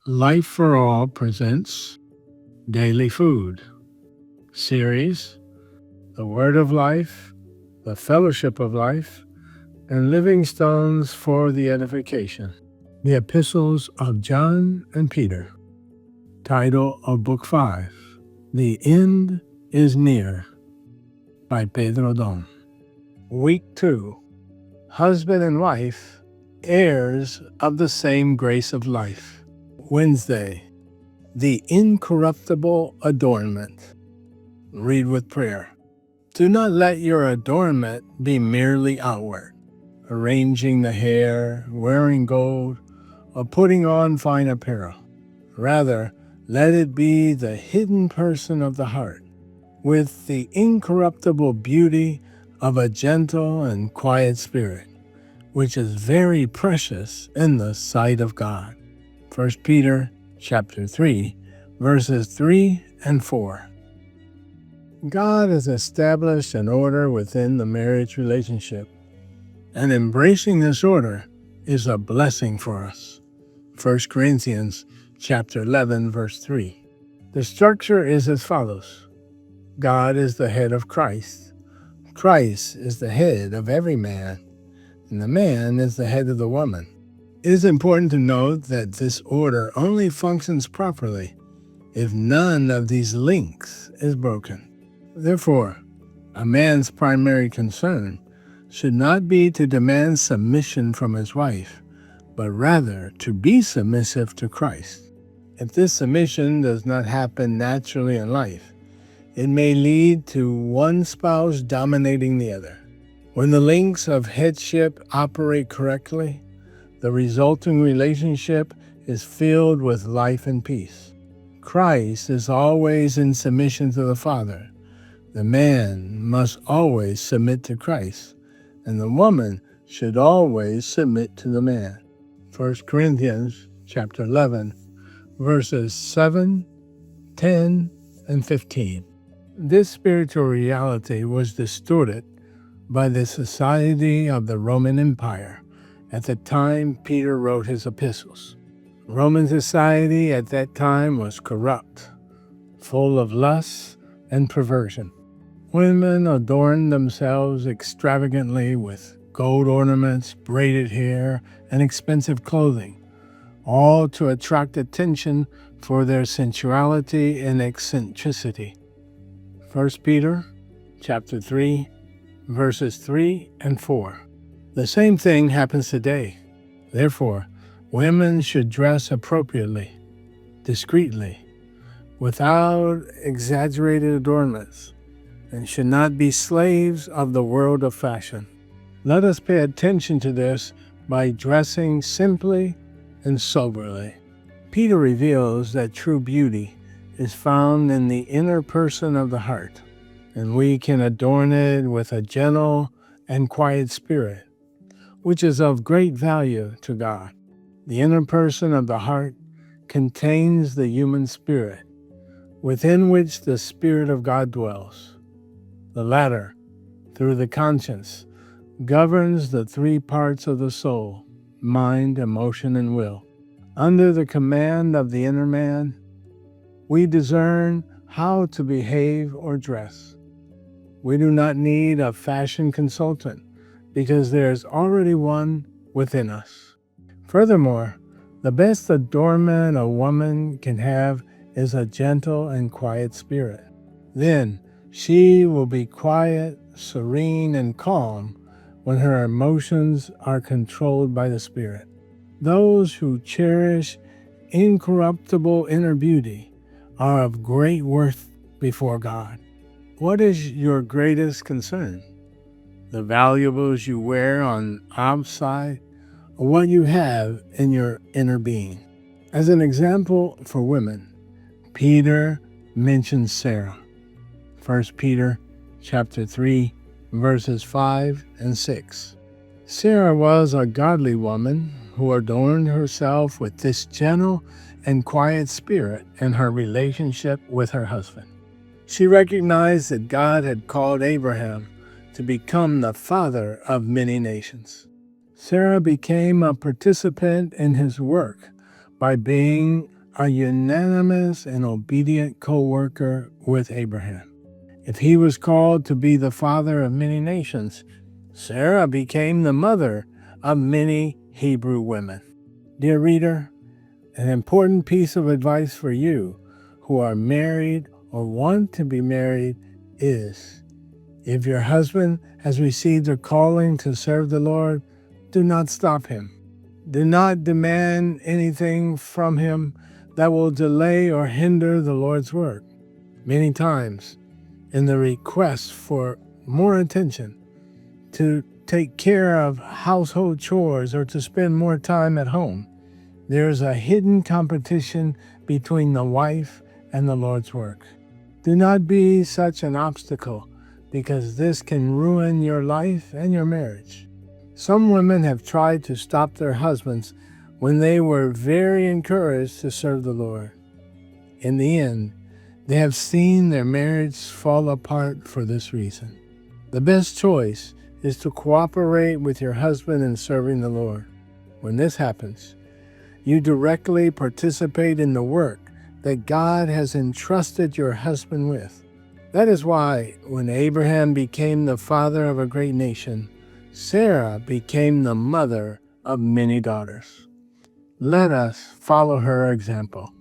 Life for All presents Daily Food series, The Word of Life, The Fellowship of Life, and Living Stones for the Edification. The Epistles of John and Peter. Title of Book 5, The End is Near, by Pedro. Week 2, Husband and Wife, Heirs of the Same Grace of Life. Wednesday, the Incorruptible Adornment. Read with prayer. Do not let your adornment be merely outward, arranging the hair, wearing gold, or putting on fine apparel. Rather, let it be the hidden person of the heart, with the incorruptible beauty of a gentle and quiet spirit, which is very precious in the sight of God. 1 Peter chapter 3, verses 3 and 4. God has established an order within the marriage relationship, and embracing this order is a blessing for us. 1 Corinthians chapter 11, verse 3. The structure is as follows. God is the head of Christ. Christ is the head of every man, and the man is the head of the woman. It is important to note that this order only functions properly if none of these links is broken. Therefore, a man's primary concern should not be to demand submission from his wife, but rather to be submissive to Christ. If this submission does not happen naturally in life, it may lead to one spouse dominating the other. When the links of headship operate correctly, the resulting relationship is filled with life and peace. Christ is always in submission to the Father. The man must always submit to Christ, and the woman should always submit to the man. 1 Corinthians chapter 11, verses 7, 10, and 15. This spiritual reality was distorted by the society of the Roman Empire at the time Peter wrote his epistles. Roman society at that time was corrupt, full of lust and perversion. Women adorned themselves extravagantly with gold ornaments, braided hair, and expensive clothing, all to attract attention for their sensuality and eccentricity. 1 Peter chapter 3, verses 3 and 4. The same thing happens today. Therefore, women should dress appropriately, discreetly, without exaggerated adornments, and should not be slaves of the world of fashion. Let us pay attention to this by dressing simply and soberly. Peter reveals that true beauty is found in the inner person of the heart, and we can adorn it with a gentle and quiet spirit, which is of great value to God. The inner person of the heart contains the human spirit, within which the Spirit of God dwells. The latter, through the conscience, governs the three parts of the soul, mind, emotion, and will. Under the command of the inner man, we discern how to behave or dress. We do not need a fashion consultant, because there is already one within us. Furthermore, the best adornment a woman can have is a gentle and quiet spirit. Then she will be quiet, serene, and calm when her emotions are controlled by the Spirit. Those who cherish incorruptible inner beauty are of great worth before God. What is your greatest concern? The valuables you wear on outside, or what you have in your inner being? As an example for women, Peter mentions Sarah. 1 Peter chapter 3, verses 5 and 6. Sarah was a godly woman who adorned herself with this gentle and quiet spirit in her relationship with her husband. She recognized that God had called Abraham to become the father of many nations. Sarah became a participant in his work by being a unanimous and obedient co-worker with Abraham. If he was called to be the father of many nations, Sarah became the mother of many Hebrew women. Dear reader, an important piece of advice for you who are married or want to be married is, if your husband has received a calling to serve the Lord, do not stop him. Do not demand anything from him that will delay or hinder the Lord's work. Many times, in the request for more attention, to take care of household chores, or to spend more time at home, there is a hidden competition between the wife and the Lord's work. Do not be such an obstacle, because this can ruin your life and your marriage. Some women have tried to stop their husbands when they were very encouraged to serve the Lord. In the end, they have seen their marriage fall apart for this reason. The best choice is to cooperate with your husband in serving the Lord. When this happens, you directly participate in the work that God has entrusted your husband with. That is why when Abraham became the father of a great nation, Sarah became the mother of many daughters. Let us follow her example.